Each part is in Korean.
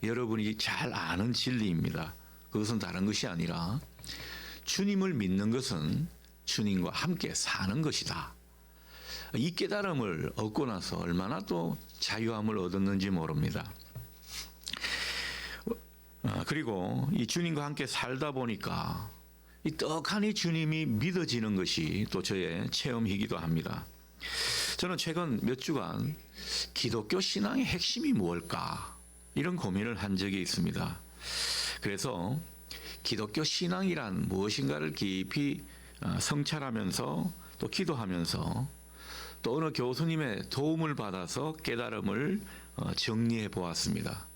여러분이 잘 아는 진리입니다. 그것은 다른 것이 아니라 주님을 믿는 것은 주님과 함께 사는 것이다. 이 깨달음을 얻고 나서 얼마나 또 자유함을 얻었는지 모릅니다. 그리고 이 주님과 함께 살다 보니까 이 떡하니 주님이 믿어지는 것이 또 저의 체험이기도 합니다. 저는 최근 몇 주간 기독교 신앙의 핵심이 무엇일까 이런 고민을 한 적이 있습니다. 그래서 기독교 신앙이란 무엇인가를 깊이 성찰하면서 또 기도하면서 또 어느 교수님의 도움을 받아서 깨달음을 정리해 보았습니다.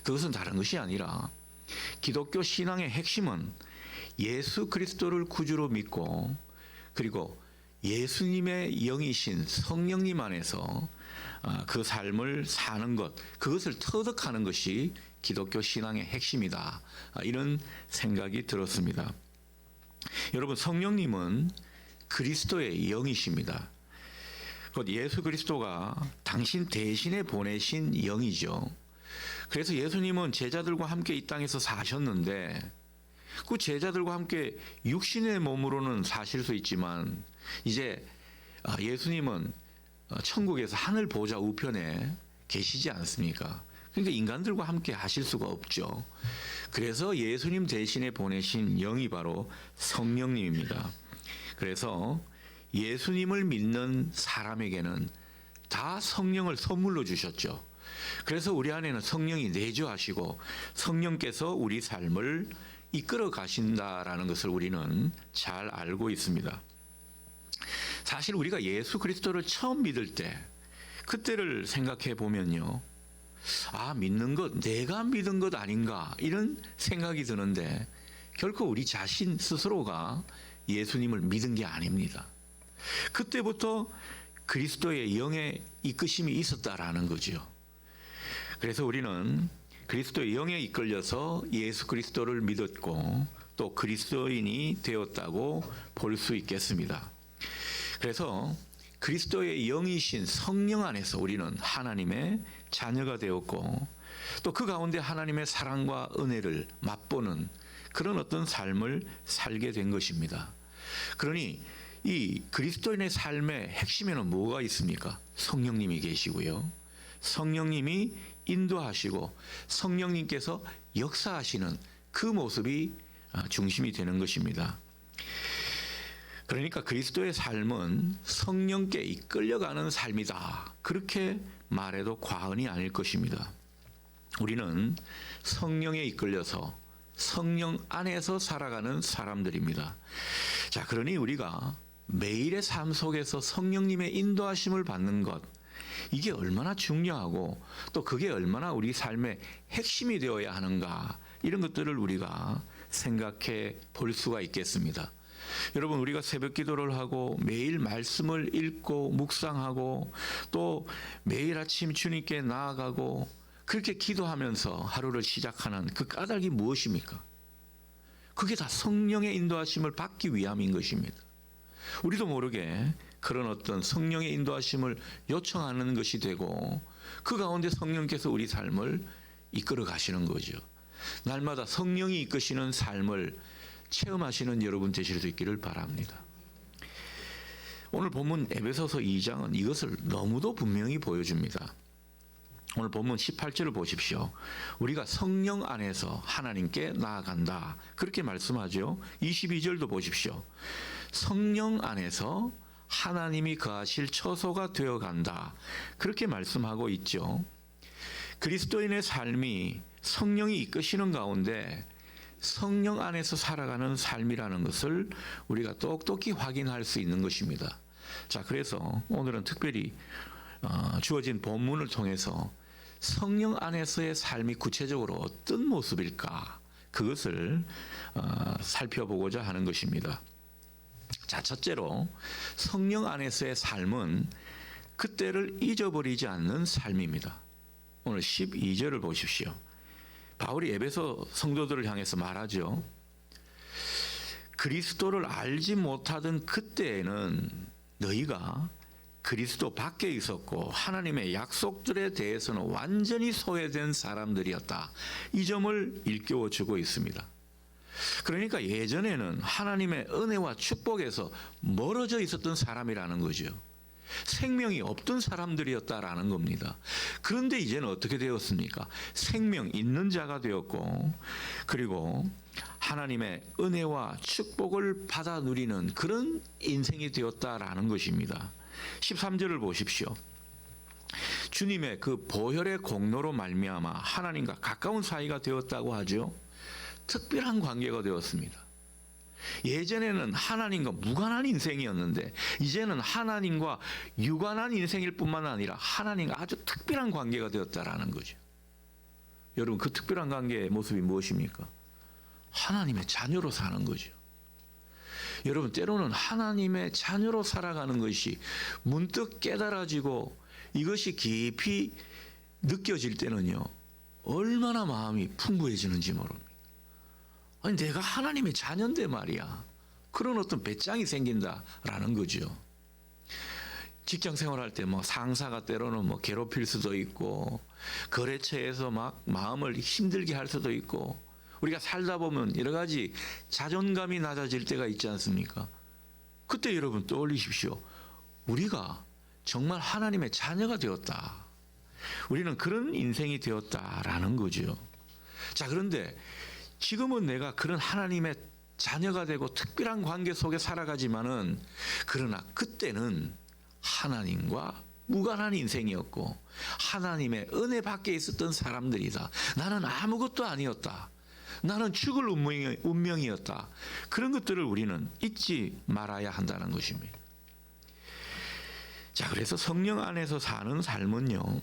그것은 다른 것이 아니라 기독교 신앙의 핵심은 예수 그리스도를 구주로 믿고 그리고 예수님의 영이신 성령님 안에서 그 삶을 사는 것, 그것을 터득하는 것이 기독교 신앙의 핵심이다. 이런 생각이 들었습니다. 여러분, 성령님은 그리스도의 영이십니다. 곧 예수 그리스도가 당신 대신에 보내신 영이죠. 그래서 예수님은 제자들과 함께 이 땅에서 사셨는데 그 제자들과 함께 육신의 몸으로는 사실 수 있지만 이제 예수님은 천국에서 하늘 보좌 우편에 계시지 않습니까? 그러니까 인간들과 함께 하실 수가 없죠. 그래서 예수님 대신에 보내신 영이 바로 성령님입니다. 그래서 예수님을 믿는 사람에게는 다 성령을 선물로 주셨죠. 그래서 우리 안에는 성령이 내주하시고 성령께서 우리 삶을 이끌어 가신다라는 것을 우리는 잘 알고 있습니다. 사실 우리가 예수 그리스도를 처음 믿을 때 그때를 생각해 보면요. 믿는 것, 내가 믿은 것 아닌가 이런 생각이 드는데 결코 우리 자신 스스로가 예수님을 믿은 게 아닙니다. 그때부터 그리스도의 영의 이끄심이 있었다라는 거죠. 그래서 우리는 그리스도의 영에 이끌려서 예수 그리스도를 믿었고 또 그리스도인이 되었다고 볼 수 있겠습니다. 그래서 그리스도의 영이신 성령 안에서 우리는 하나님의 자녀가 되었고 또 그 가운데 하나님의 사랑과 은혜를 맛보는 그런 어떤 삶을 살게 된 것입니다. 그러니 이 그리스도인의 삶의 핵심에는 뭐가 있습니까? 성령님이 계시고요. 성령님이 인도하시고 성령님께서 역사하시는 그 모습이 중심이 되는 것입니다. 그러니까 그리스도의 삶은 성령께 이끌려가는 삶이다. 그렇게 말해도 과언이 아닐 것입니다. 우리는 성령에 이끌려서 성령 안에서 살아가는 사람들입니다. 자, 그러니 우리가 매일의 삶 속에서 성령님의 인도하심을 받는 것, 이게 얼마나 중요하고 또 그게 얼마나 우리 삶의 핵심이 되어야 하는가, 이런 것들을 우리가 생각해 볼 수가 있겠습니다. 여러분, 우리가 새벽 기도를 하고 매일 말씀을 읽고 묵상하고 또 매일 아침 주님께 나아가고 그렇게 기도하면서 하루를 시작하는 그 까닭이 무엇입니까? 그게 다 성령의 인도하심을 받기 위함인 것입니다. 우리도 모르게 그런 어떤 성령의 인도하심을 요청하는 것이 되고 그 가운데 성령께서 우리 삶을 이끌어 가시는 거죠. 날마다 성령이 이끄시는 삶을 체험하시는 여러분 되실 수 있기를 바랍니다. 오늘 본문 에베소서 2장은 이것을 너무도 분명히 보여줍니다. 오늘 본문 18절을 보십시오. 우리가 성령 안에서 하나님께 나아간다. 그렇게 말씀하죠. 22절도 보십시오. 성령 안에서 하나님이 거하실 처소가 되어간다. 그렇게 말씀하고 있죠. 그리스도인의 삶이 성령이 이끄시는 가운데 성령 안에서 살아가는 삶이라는 것을 우리가 똑똑히 확인할 수 있는 것입니다. 자, 그래서 오늘은 특별히 주어진 본문을 통해서 성령 안에서의 삶이 구체적으로 어떤 모습일까, 그것을 살펴보고자 하는 것입니다. 자, 첫째로 성령 안에서의 삶은 그때를 잊어버리지 않는 삶입니다. 오늘 12절을 보십시오. 바울이 에베소 성도들을 향해서 말하죠. 그리스도를 알지 못하던 그때에는 너희가 그리스도 밖에 있었고 하나님의 약속들에 대해서는 완전히 소외된 사람들이었다. 이 점을 일깨워 주고 있습니다. 그러니까 예전에는 하나님의 은혜와 축복에서 멀어져 있었던 사람이라는 거죠. 생명이 없던 사람들이었다라는 겁니다. 그런데 이제는 어떻게 되었습니까? 생명 있는 자가 되었고, 그리고 하나님의 은혜와 축복을 받아 누리는 그런 인생이 되었다라는 것입니다. 13절을 보십시오. 주님의 그 보혈의 공로로 말미암아 하나님과 가까운 사이가 되었다고 하죠. 특별한 관계가 되었습니다. 예전에는 하나님과 무관한 인생이었는데 이제는 하나님과 유관한 인생일 뿐만 아니라 하나님과 아주 특별한 관계가 되었다라는 거죠. 여러분, 그 특별한 관계의 모습이 무엇입니까? 하나님의 자녀로 사는 거죠. 여러분, 때로는 하나님의 자녀로 살아가는 것이 문득 깨달아지고 이것이 깊이 느껴질 때는요, 얼마나 마음이 풍부해지는지 모릅니다. 아니, 내가 하나님의 자녀인데 말이야. 그런 어떤 배짱이 생긴다라는 거죠. 직장 생활할 때 뭐 상사가 때로는 뭐 괴롭힐 수도 있고, 거래처에서 막 마음을 힘들게 할 수도 있고, 우리가 살다 보면 여러 가지 자존감이 낮아질 때가 있지 않습니까? 그때 여러분 떠올리십시오. 우리가 정말 하나님의 자녀가 되었다. 우리는 그런 인생이 되었다라는 거죠. 자, 그런데 지금은 내가 그런 하나님의 자녀가 되고 특별한 관계 속에 살아가지만은, 그러나 그때는 하나님과 무관한 인생이었고 하나님의 은혜 밖에 있었던 사람들이다. 나는 아무것도 아니었다. 나는 죽을 운명이었다. 그런 것들을 우리는 잊지 말아야 한다는 것입니다. 자, 그래서 성령 안에서 사는 삶은요,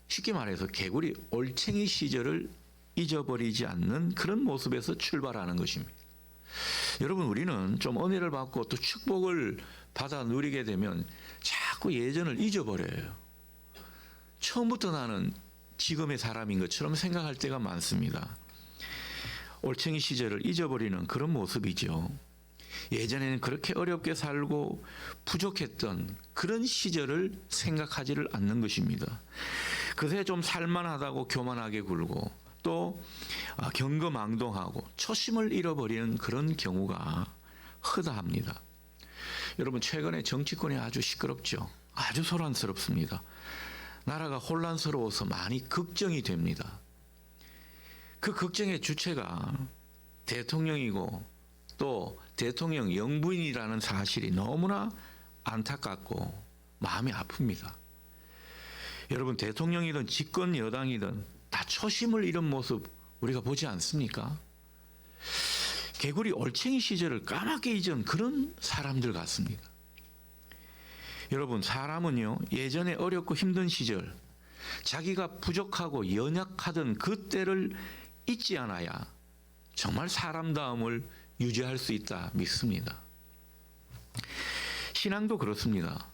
쉽게 말해서 개구리 올챙이 시절을 잊어버리지 않는 그런 모습에서 출발하는 것입니다. 여러분, 우리는 좀 은혜를 받고 또 축복을 받아 누리게 되면 자꾸 예전을 잊어버려요. 처음부터 나는 지금의 사람인 것처럼 생각할 때가 많습니다. 올챙이 시절을 잊어버리는 그런 모습이죠. 예전에는 그렇게 어렵게 살고 부족했던 그런 시절을 생각하지를 않는 것입니다. 그새 좀 살만하다고 교만하게 굴고 또 경거망동하고 초심을 잃어버리는 그런 경우가 허다합니다. 여러분, 최근에 정치권이 아주 시끄럽죠. 아주 소란스럽습니다. 나라가 혼란스러워서 많이 걱정이 됩니다. 그 걱정의 주체가 대통령이고 또 대통령 영부인이라는 사실이 너무나 안타깝고 마음이 아픕니다. 여러분, 대통령이든 집권 여당이든 다 초심을 잃은 모습 우리가 보지 않습니까? 개구리 올챙이 시절을 까맣게 잊은 그런 사람들 같습니다. 여러분, 사람은요, 예전에 어렵고 힘든 시절, 자기가 부족하고 연약하던 그때를 잊지 않아야 정말 사람다움을 유지할 수 있다 믿습니다. 신앙도 그렇습니다.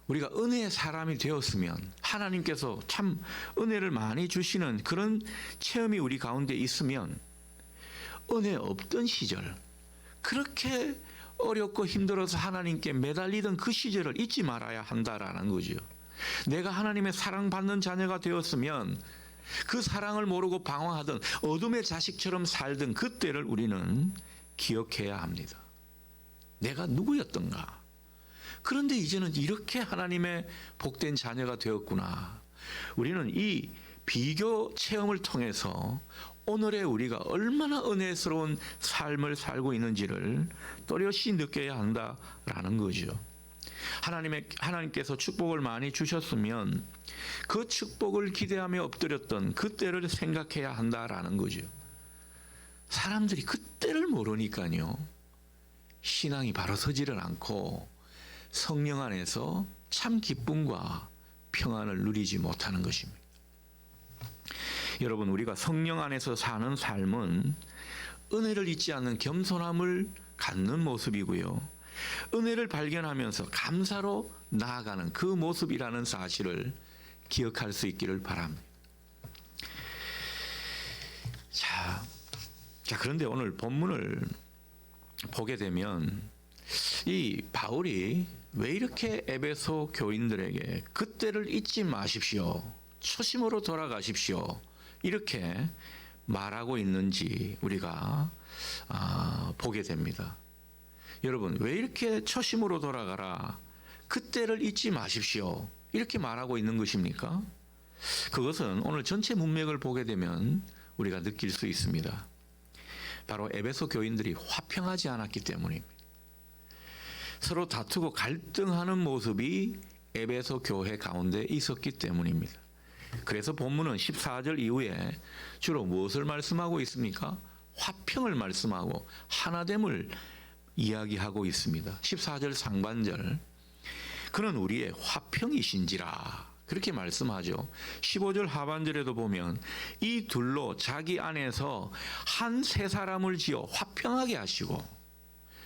우리가 은혜의 사람이 되었으면, 하나님께서 참 은혜를 많이 주시는 그런 체험이 우리 가운데 있으면, 은혜 없던 시절, 그렇게 어렵고 힘들어서 하나님께 매달리던 그 시절을 잊지 말아야 한다라는 거죠. 내가 하나님의 사랑받는 자녀가 되었으면 그 사랑을 모르고 방황하던 어둠의 자식처럼 살던 그때를 우리는 기억해야 합니다. 내가 누구였던가? 그런데 이제는 이렇게 하나님의 복된 자녀가 되었구나. 우리는 이 비교 체험을 통해서 오늘의 우리가 얼마나 은혜스러운 삶을 살고 있는지를 또렷이 느껴야 한다라는 거죠. 하나님께서 축복을 많이 주셨으면 그 축복을 기대하며 엎드렸던 그때를 생각해야 한다라는 거죠. 사람들이 그때를 모르니까요, 신앙이 바로 서지를 않고 성령 안에서 참 기쁨과 평안을 누리지 못하는 것입니다. 여러분, 우리가 성령 안에서 사는 삶은 은혜를 잊지 않는 겸손함을 갖는 모습이고요, 은혜를 발견하면서 감사로 나아가는 그 모습이라는 사실을 기억할 수 있기를 바랍니다. 자, 그런데 오늘 본문을 보게 되면 이 바울이 왜 이렇게 에베소 교인들에게 그때를 잊지 마십시오. 초심으로 돌아가십시오. 이렇게 말하고 있는지 우리가 보게 됩니다. 여러분, 왜 이렇게 초심으로 돌아가라, 그때를 잊지 마십시오, 이렇게 말하고 있는 것입니까? 그것은 오늘 전체 문맥을 보게 되면 우리가 느낄 수 있습니다. 바로 에베소 교인들이 화평하지 않았기 때문입니다. 서로 다투고 갈등하는 모습이 에베소 교회 가운데 있었기 때문입니다. 그래서 본문은 14절 이후에 주로 무엇을 말씀하고 있습니까? 화평을 말씀하고 하나됨을 이야기하고 있습니다. 14절 상반절, 그는 우리의 화평이신지라, 그렇게 말씀하죠. 15절 하반절에도 보면 이 둘로 자기 안에서 한 세 사람을 지어 화평하게 하시고,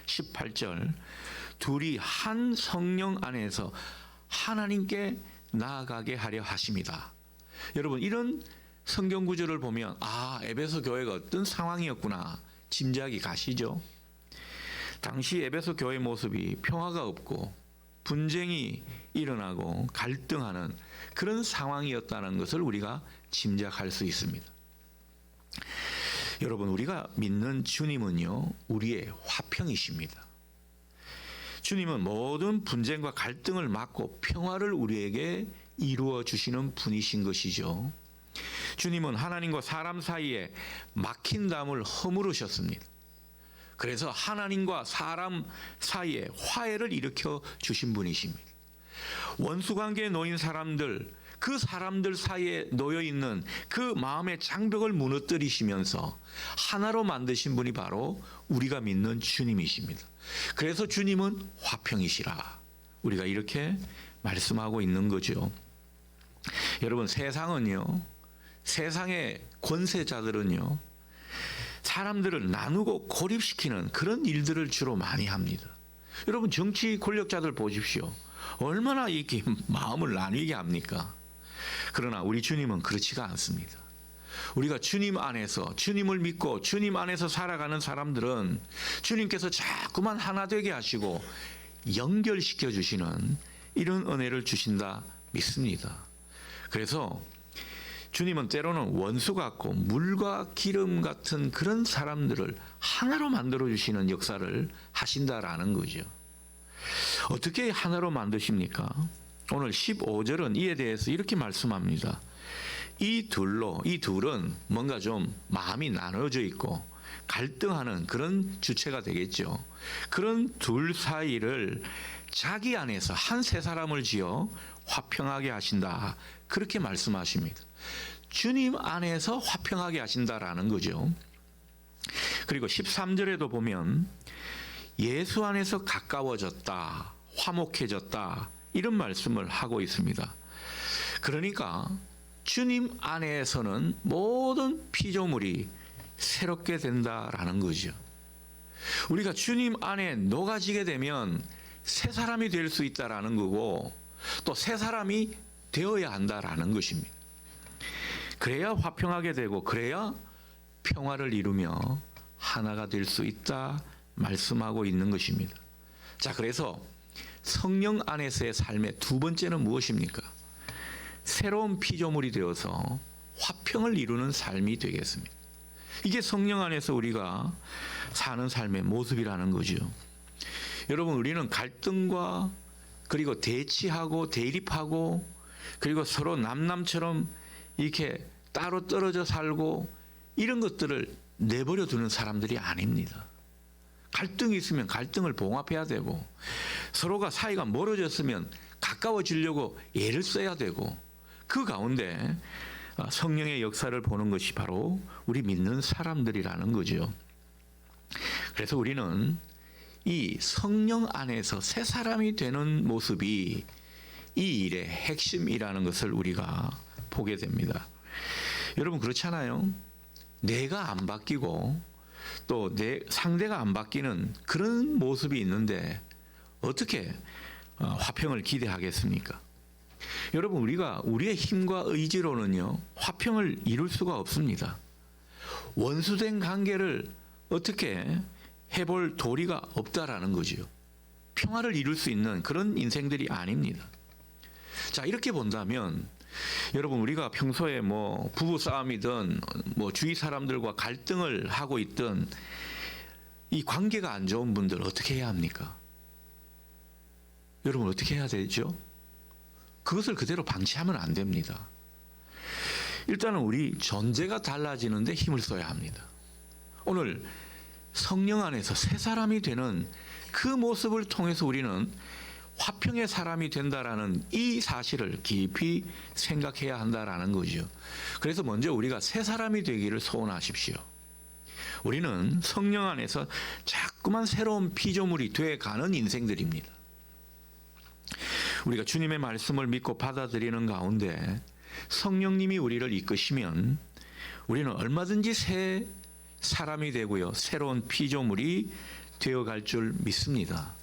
18절 둘이 한 성령 안에서 하나님께 나아가게 하려 하십니다. 여러분, 이런 성경 구절을 보면 에베소 교회가 어떤 상황이었구나 짐작이 가시죠. 당시 에베소 교회 모습이 평화가 없고 분쟁이 일어나고 갈등하는 그런 상황이었다는 것을 우리가 짐작할 수 있습니다. 여러분, 우리가 믿는 주님은요, 우리의 화평이십니다. 주님은 모든 분쟁과 갈등을 막고 평화를 우리에게 이루어 주시는 분이신 것이죠. 주님은 하나님과 사람 사이에 막힌 담을 허물으셨습니다. 그래서 하나님과 사람 사이에 화해를 일으켜 주신 분이십니다. 원수 관계에 놓인 사람들, 그 사람들 사이에 놓여 있는 그 마음의 장벽을 무너뜨리시면서 하나로 만드신 분이 바로 우리가 믿는 주님이십니다. 그래서 주님은 화평이시라, 우리가 이렇게 말씀하고 있는 거죠. 여러분, 세상의 권세자들은요, 사람들을 나누고 고립시키는 그런 일들을 주로 많이 합니다. 여러분, 정치 권력자들 보십시오. 얼마나 이렇게 마음을 나누게 합니까? 그러나 우리 주님은 그렇지가 않습니다. 우리가 주님 안에서, 주님을 믿고 주님 안에서 살아가는 사람들은 주님께서 자꾸만 하나 되게 하시고 연결시켜 주시는 이런 은혜를 주신다 믿습니다. 그래서 주님은 때로는 원수 같고 물과 기름 같은 그런 사람들을 하나로 만들어 주시는 역사를 하신다라는 거죠. 어떻게 하나로 만드십니까? 오늘 15절은 이에 대해서 이렇게 말씀합니다. 이 둘은 뭔가 좀 마음이 나눠져 있고 갈등하는 그런 주체가 되겠죠. 그런 둘 사이를 자기 안에서 한 세 사람을 지어 화평하게 하신다, 그렇게 말씀하십니다. 주님 안에서 화평하게 하신다라는 거죠. 그리고 13절에도 보면 예수 안에서 가까워졌다, 화목해졌다, 이런 말씀을 하고 있습니다. 그러니까 주님 안에서는 모든 피조물이 새롭게 된다라는 거죠. 우리가 주님 안에 녹아지게 되면 새 사람이 될 수 있다라는 거고, 또 새 사람이 되어야 한다라는 것입니다. 그래야 화평하게 되고, 그래야 평화를 이루며 하나가 될 수 있다 말씀하고 있는 것입니다. 자, 그래서 성령 안에서의 삶의 두 번째는 무엇입니까? 새로운 피조물이 되어서 화평을 이루는 삶이 되겠습니다. 이게 성령 안에서 우리가 사는 삶의 모습이라는 거죠. 여러분, 우리는 갈등과 그리고 대치하고 대립하고 그리고 서로 남남처럼 이렇게 따로 떨어져 살고 이런 것들을 내버려 두는 사람들이 아닙니다. 갈등이 있으면 갈등을 봉합해야 되고, 서로가 사이가 멀어졌으면 가까워지려고 애를 써야 되고, 그 가운데 성령의 역사를 보는 것이 바로 우리 믿는 사람들이라는 거죠. 그래서 우리는 이 성령 안에서 새 사람이 되는 모습이 이 일의 핵심이라는 것을 우리가 보게 됩니다. 여러분, 그렇잖아요. 내가 안 바뀌고 또 내 상대가 안 바뀌는 그런 모습이 있는데 어떻게 화평을 기대하겠습니까? 여러분, 우리가 우리의 힘과 의지로는요, 화평을 이룰 수가 없습니다. 원수된 관계를 어떻게 해볼 도리가 없다라는 거죠. 평화를 이룰 수 있는 그런 인생들이 아닙니다. 자, 이렇게 본다면 여러분, 우리가 평소에 뭐 부부 싸움이든 뭐 주위 사람들과 갈등을 하고 있든 이 관계가 안 좋은 분들 어떻게 해야 합니까? 여러분, 어떻게 해야 되죠? 그것을 그대로 방치하면 안 됩니다. 일단은 우리 존재가 달라지는데 힘을 써야 합니다. 오늘 성령 안에서 새 사람이 되는 그 모습을 통해서 우리는 화평의 사람이 된다라는 이 사실을 깊이 생각해야 한다라는 거죠. 그래서 먼저 우리가 새 사람이 되기를 소원하십시오. 우리는 성령 안에서 자꾸만 새로운 피조물이 되어가는 인생들입니다. 우리가 주님의 말씀을 믿고 받아들이는 가운데 성령님이 우리를 이끄시면 우리는 얼마든지 새 사람이 되고요, 새로운 피조물이 되어갈 줄 믿습니다.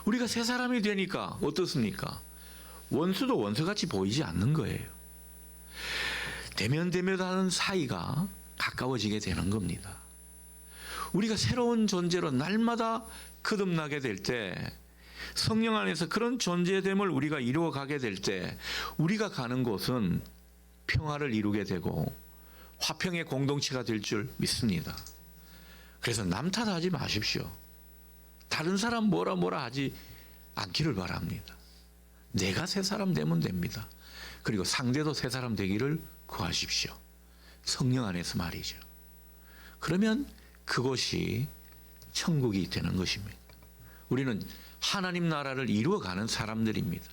우리가 새 사람이 되니까 어떻습니까? 원수도 원수같이 보이지 않는 거예요. 대면대면하는 사이가 가까워지게 되는 겁니다. 우리가 새로운 존재로 날마다 거듭나게 될 때, 성령 안에서 그런 존재됨을 우리가 이루어가게 될 때 우리가 가는 곳은 평화를 이루게 되고 화평의 공동체가 될 줄 믿습니다. 그래서 남 탓하지 마십시오. 다른 사람 뭐라 하지 않기를 바랍니다. 내가 새 사람 되면 됩니다. 그리고 상대도 새 사람 되기를 구하십시오. 성령 안에서 말이죠. 그러면 그것이 천국이 되는 것입니다. 우리는 하나님 나라를 이루어가는 사람들입니다.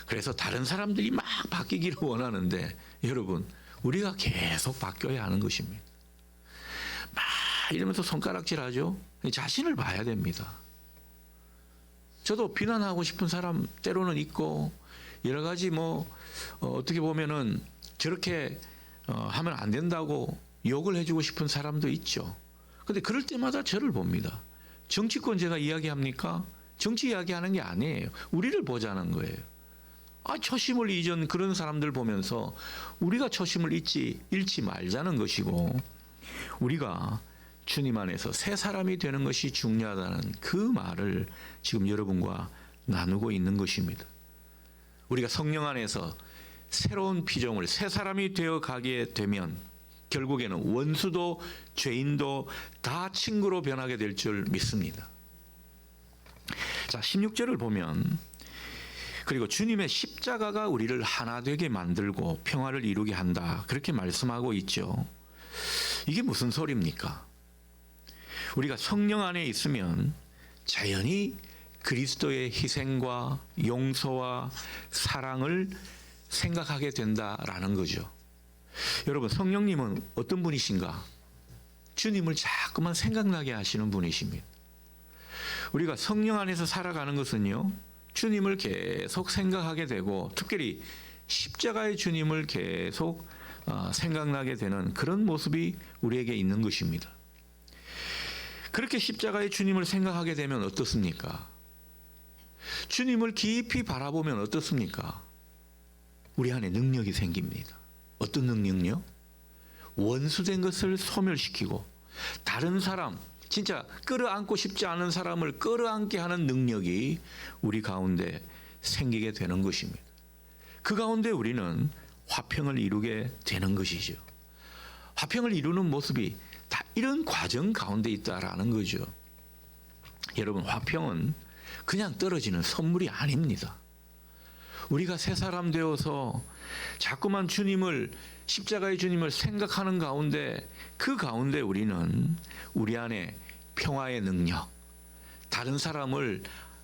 그래서 다른 사람들이 막 바뀌기를 원하는데 여러분, 우리가 계속 바뀌어야 하는 것입니다. 막 이러면서 손가락질하죠. 자신을 봐야 됩니다. 저도 비난하고 싶은 사람 때로는 있고, 여러 가지 어떻게 보면은 저렇게 하면 안 된다고 욕을 해주고 싶은 사람도 있죠. 근데 그럴 때마다 저를 봅니다. 정치권 제가 이야기합니까? 정치 이야기하는 게 아니에요. 우리를 보자는 거예요. 초심을 잊은 그런 사람들 보면서 우리가 초심을 잃지 말자는 것이고, 우리가 주님 안에서 새 사람이 되는 것이 중요하다는 그 말을 지금 여러분과 나누고 있는 것입니다. 우리가 성령 안에서 새로운 피조물, 새 사람이 되어 가게 되면 결국에는 원수도 죄인도 다 친구로 변하게 될 줄 믿습니다. 자, 16절을 보면, 그리고 주님의 십자가가 우리를 하나 되게 만들고 평화를 이루게 한다, 그렇게 말씀하고 있죠. 이게 무슨 소리입니까? 우리가 성령 안에 있으면 자연히 그리스도의 희생과 용서와 사랑을 생각하게 된다라는 거죠. 여러분, 성령님은 어떤 분이신가? 주님을 자꾸만 생각나게 하시는 분이십니다. 우리가 성령 안에서 살아가는 것은요, 주님을 계속 생각하게 되고, 특별히 십자가의 주님을 계속 생각나게 되는 그런 모습이 우리에게 있는 것입니다. 그렇게 십자가의 주님을 생각하게 되면 어떻습니까? 주님을 깊이 바라보면 어떻습니까? 우리 안에 능력이 생깁니다. 어떤 능력요? 원수된 것을 소멸시키고 다른 사람, 진짜 끌어안고 싶지 않은 사람을 끌어안게 하는 능력이 우리 가운데 생기게 되는 것입니다. 그 가운데 우리는 화평을 이루게 되는 것이죠. 화평을 이루는 모습이 다 이런 과정 가운데 있다라는 거죠. 여러분, 화평은 그냥 떨어지는 선물이 아닙니다. 우리가 새 사람 되어서 자꾸만 십자가의 주님을 생각하는 가운데, 그 가운데 우리는 우리 안에 평화의 능력, 다른 사람을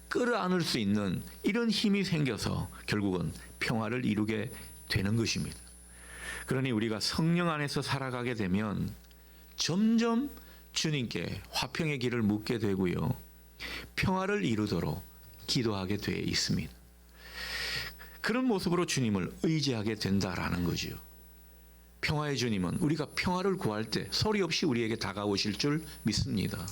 끌어안을 수 있는 이런 힘이 생겨서 결국은 평화를 이루게 되는 것입니다. 그러니 우리가 성령 안에서 살아가게 되면 점점 주님께 화평의 길을 묻게 되고요, 평화를 이루도록 기도하게 되어 있습니다. 그런 모습으로 주님을 의지하게 된다라는 거죠. 평화의 주님은 우리가 평화를 구할 때 소리 없이 우리에게 다가오실 줄 믿습니다.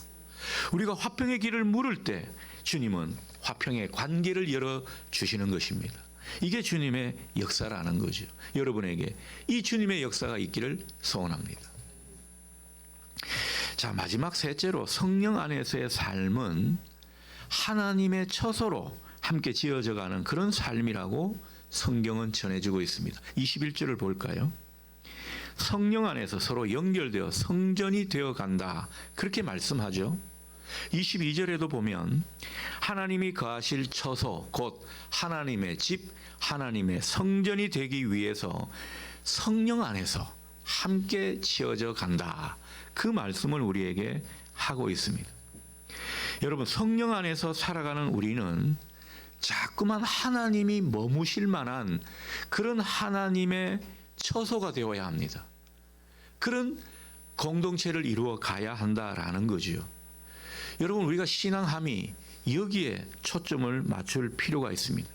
우리가 화평의 길을 물을 때 주님은 화평의 관계를 열어주시는 것입니다. 이게 주님의 역사라는 거죠. 여러분에게 이 주님의 역사가 있기를 소원합니다. 자, 마지막 셋째로 성령 안에서의 삶은 하나님의 처소로 함께 지어져가는 그런 삶이라고 성경은 전해주고 있습니다. 21절을 볼까요? 성령 안에서 서로 연결되어 성전이 되어 간다. 그렇게 말씀하죠. 22절에도 보면 하나님이 거하실 처소, 곧 하나님의 집, 하나님의 성전이 되기 위해서 성령 안에서 함께 지어져 간다. 그 말씀을 우리에게 하고 있습니다. 여러분, 성령 안에서 살아가는 우리는 자꾸만 하나님이 머무실 만한 그런 하나님의 처소가 되어야 합니다. 그런 공동체를 이루어 가야 한다라는 거지요. 여러분, 우리가 신앙함이 여기에 초점을 맞출 필요가 있습니다.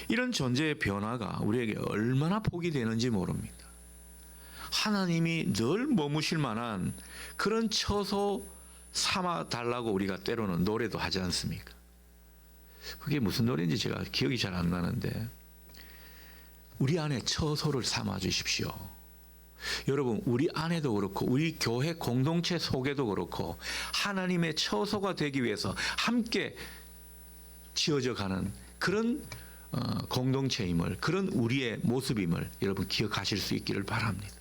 이런 존재의 변화가 우리에게 얼마나 복이 되는지 모릅니다. 하나님이 늘 머무실 만한 그런 처소 삼아 달라고 우리가 때로는 노래도 하지 않습니까? 그게 무슨 노래인지 제가 기억이 잘 안 나는데, 우리 안에 처소를 삼아 주십시오. 여러분, 우리 안에도 그렇고 우리 교회 공동체 속에도 그렇고 하나님의 처소가 되기 위해서 함께 지어져 가는 그런 공동체임을, 그런 우리의 모습임을 여러분 기억하실 수 있기를 바랍니다.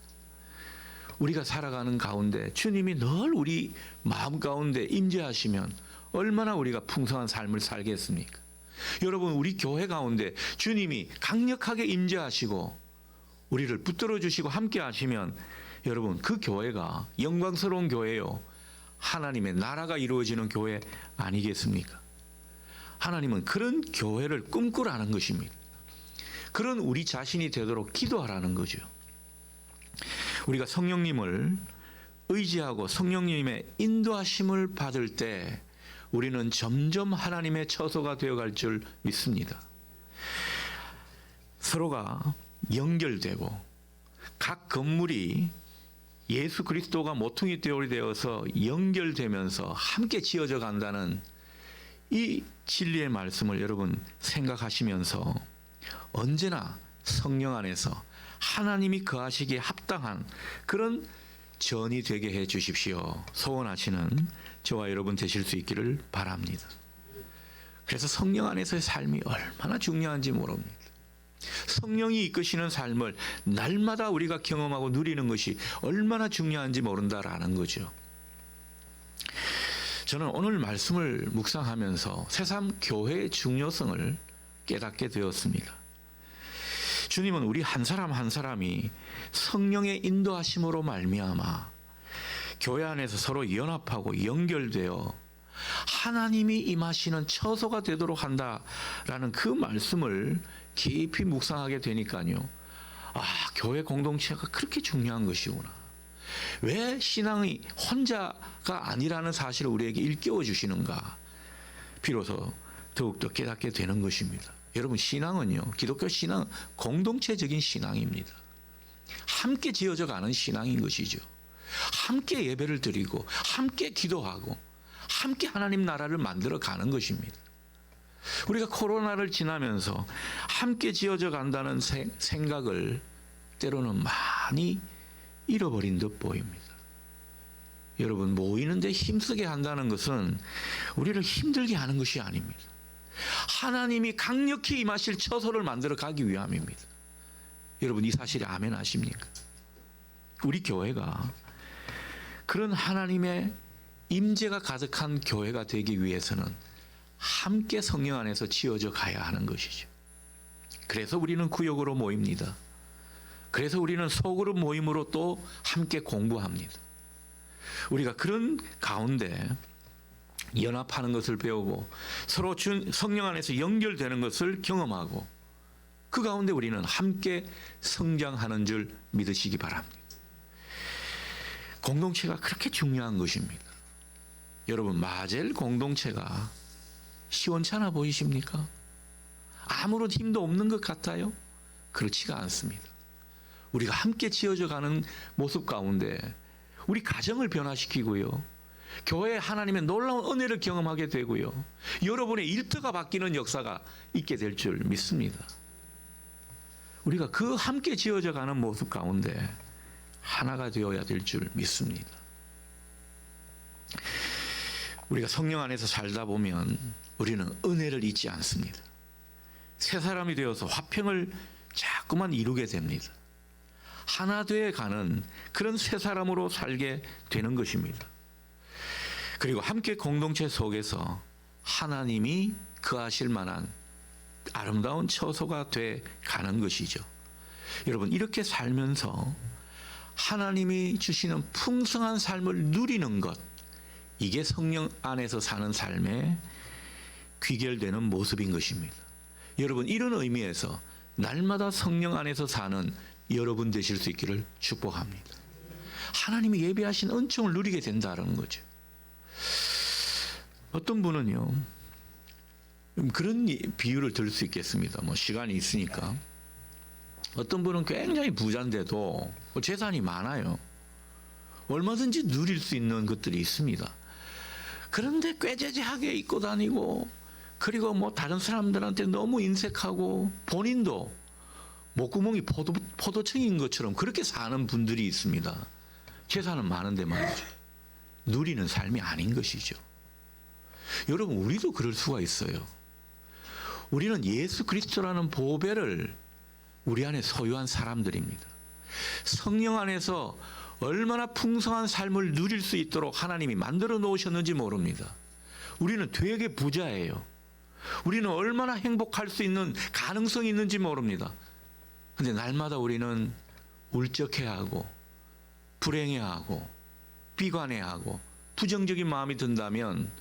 우리가 살아가는 가운데 주님이 늘 우리 마음 가운데 임재하시면 얼마나 우리가 풍성한 삶을 살겠습니까? 여러분, 우리 교회 가운데 주님이 강력하게 임재하시고 우리를 붙들어 주시고 함께 하시면 여러분, 그 교회가 영광스러운 교회요, 하나님의 나라가 이루어지는 교회 아니겠습니까? 하나님은 그런 교회를 꿈꾸라는 것입니다. 그런 우리 자신이 되도록 기도하라는 거죠. 우리가 성령님을 의지하고 성령님의 인도하심을 받을 때 우리는 점점 하나님의 처소가 되어갈 줄 믿습니다. 서로가 연결되고 각 건물이 예수 그리스도가 모퉁이 돌이 되어서 연결되면서 함께 지어져 간다는 이 진리의 말씀을 여러분 생각하시면서 언제나 성령 안에서 하나님이 거하시기에 합당한 그런 전이 되게 해 주십시오. 소원하시는 저와 여러분 되실 수 있기를 바랍니다. 그래서 성령 안에서의 삶이 얼마나 중요한지 모릅니다. 성령이 이끄시는 삶을 날마다 우리가 경험하고 누리는 것이 얼마나 중요한지 모른다라는 거죠. 저는 오늘 말씀을 묵상하면서 새삼 교회의 중요성을 깨닫게 되었습니다. 주님은 우리 한 사람 한 사람이 성령의 인도하심으로 말미암아 교회 안에서 서로 연합하고 연결되어 하나님이 임하시는 처소가 되도록 한다라는 그 말씀을 깊이 묵상하게 되니까요. 아, 교회 공동체가 그렇게 중요한 것이구나. 왜 신앙이 혼자가 아니라는 사실을 우리에게 일깨워 주시는가. 비로소 더욱더 깨닫게 되는 것입니다. 여러분, 신앙은요, 기독교 신앙은 공동체적인 신앙입니다. 함께 지어져 가는 신앙인 것이죠. 함께 예배를 드리고 함께 기도하고 함께 하나님 나라를 만들어 가는 것입니다. 우리가 코로나를 지나면서 함께 지어져 간다는 생각을 때로는 많이 잃어버린 듯 보입니다. 여러분, 모이는데 힘쓰게 한다는 것은 우리를 힘들게 하는 것이 아닙니다. 하나님이 강력히 임하실 처소를 만들어 가기 위함입니다. 여러분, 이 사실에 아멘 하십니까? 우리 교회가 그런 하나님의 임재가 가득한 교회가 되기 위해서는 함께 성령 안에서 지어져 가야 하는 것이죠. 그래서 우리는 구역으로 모입니다. 그래서 우리는 소그룹 모임으로 또 함께 공부합니다. 우리가 그런 가운데 연합하는 것을 배우고 서로 성령 안에서 연결되는 것을 경험하고 그 가운데 우리는 함께 성장하는 줄 믿으시기 바랍니다. 공동체가 그렇게 중요한 것입니다. 여러분, 마젤 공동체가 시원찮아 보이십니까? 아무런 힘도 없는 것 같아요? 그렇지가 않습니다. 우리가 함께 지어져 가는 모습 가운데 우리 가정을 변화시키고요, 교회에 하나님의 놀라운 은혜를 경험하게 되고요, 여러분의 일터가 바뀌는 역사가 있게 될 줄 믿습니다. 우리가 그 함께 지어져 가는 모습 가운데 하나가 되어야 될 줄 믿습니다. 우리가 성령 안에서 살다 보면 우리는 은혜를 잊지 않습니다. 새 사람이 되어서 화평을 자꾸만 이루게 됩니다. 하나 되어 가는 그런 새 사람으로 살게 되는 것입니다. 그리고 함께 공동체 속에서 하나님이 거하실 만한 아름다운 처소가 돼 가는 것이죠. 여러분, 이렇게 살면서 하나님이 주시는 풍성한 삶을 누리는 것, 이게 성령 안에서 사는 삶의 귀결되는 모습인 것입니다. 여러분, 이런 의미에서 날마다 성령 안에서 사는 여러분 되실 수 있기를 축복합니다. 하나님이 예비하신 은총을 누리게 된다는 거죠. 어떤 분은요, 그런 비유를 들 수 있겠습니다. 시간이 있으니까. 어떤 분은 굉장히 부자인데도 재산이 많아요. 얼마든지 누릴 수 있는 것들이 있습니다. 그런데 꾀죄죄하게 입고 다니고, 그리고 다른 사람들한테 너무 인색하고, 본인도 목구멍이 포도청인 것처럼 그렇게 사는 분들이 있습니다. 재산은 많은데 말이죠. 누리는 삶이 아닌 것이죠. 여러분, 우리도 그럴 수가 있어요. 우리는 예수 그리스도라는 보배를 우리 안에 소유한 사람들입니다. 성령 안에서 얼마나 풍성한 삶을 누릴 수 있도록 하나님이 만들어 놓으셨는지 모릅니다. 우리는 되게 부자예요. 우리는 얼마나 행복할 수 있는 가능성이 있는지 모릅니다. 그런데 날마다 우리는 울적해하고 불행해하고 비관해하고 부정적인 마음이 든다면,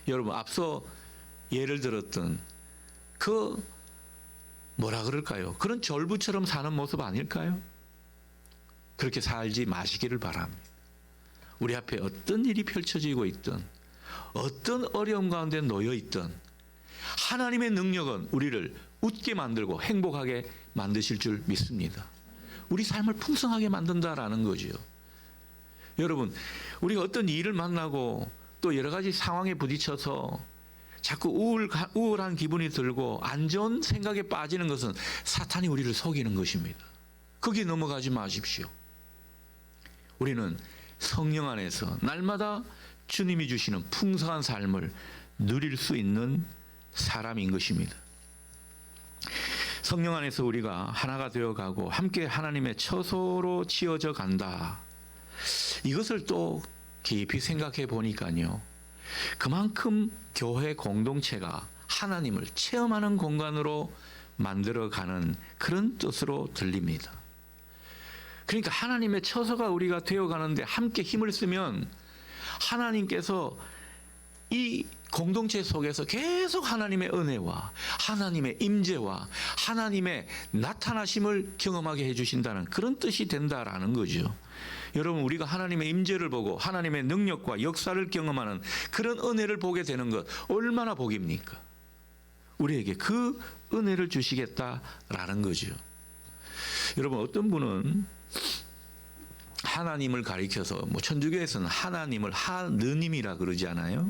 여러분, 앞서 예를 들었던 뭐라 그럴까요? 그런 절부처럼 사는 모습 아닐까요? 그렇게 살지 마시기를 바랍니다. 우리 앞에 어떤 일이 펼쳐지고 있든, 어떤 어려움 가운데 놓여 있든, 하나님의 능력은 우리를 웃게 만들고 행복하게 만드실 줄 믿습니다. 우리 삶을 풍성하게 만든다라는 거죠. 여러분, 우리가 어떤 일을 만나고 또 여러 가지 상황에 부딪혀서 자꾸 우울한 기분이 들고 안 좋은 생각에 빠지는 것은 사탄이 우리를 속이는 것입니다. 거기에 넘어가지 마십시오. 우리는 성령 안에서 날마다 주님이 주시는 풍성한 삶을 누릴 수 있는 사람인 것입니다. 성령 안에서 우리가 하나가 되어가고 함께 하나님의 처소로 지어져 간다. 이것을 또 깊이 생각해 보니까요, 그만큼 교회 공동체가 하나님을 체험하는 공간으로 만들어가는 그런 뜻으로 들립니다. 그러니까 하나님의 처소가 우리가 되어가는데 함께 힘을 쓰면 하나님께서 이 공동체 속에서 계속 하나님의 은혜와 하나님의 임재와 하나님의 나타나심을 경험하게 해주신다는 그런 뜻이 된다라는 거죠. 여러분, 우리가 하나님의 임재를 보고 하나님의 능력과 역사를 경험하는 그런 은혜를 보게 되는 것, 얼마나 복입니까? 우리에게 그 은혜를 주시겠다라는 거죠. 여러분, 어떤 분은 하나님을 가리켜서 천주교에서는 하나님을 하느님이라 그러지 않아요?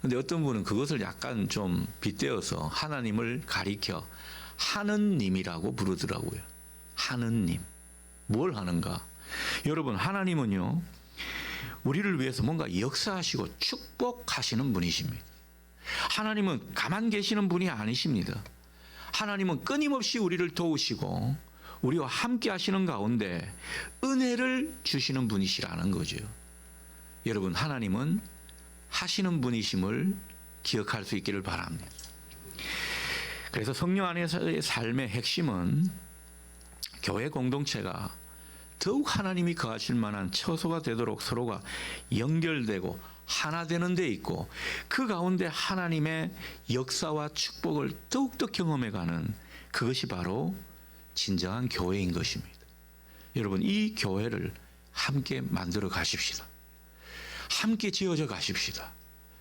근데 어떤 분은 그것을 약간 좀 빗대어서 하나님을 가리켜 하느님이라고 부르더라고요. 하느님. 뭘 하는가? 여러분, 하나님은요, 우리를 위해서 뭔가 역사하시고 축복하시는 분이십니다. 하나님은 가만 계시는 분이 아니십니다. 하나님은 끊임없이 우리를 도우시고 우리와 함께 하시는 가운데 은혜를 주시는 분이시라는 거죠. 여러분, 하나님은 하시는 분이심을 기억할 수 있기를 바랍니다. 그래서 성령 안에서의 삶의 핵심은 교회 공동체가 더욱 하나님이 거하실 만한 처소가 되도록 서로가 연결되고 하나 되는 데 있고, 그 가운데 하나님의 역사와 축복을 더욱더 경험해가는 그것이 바로 진정한 교회인 것입니다. 여러분, 이 교회를 함께 만들어 가십시다. 함께 지어져 가십시다.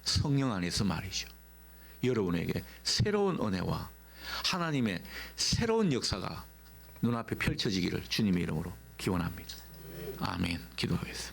성령 안에서 말이죠. 여러분에게 새로운 은혜와 하나님의 새로운 역사가 눈앞에 펼쳐지기를 주님의 이름으로 기원합니다. 아멘. 기도하겠습니다.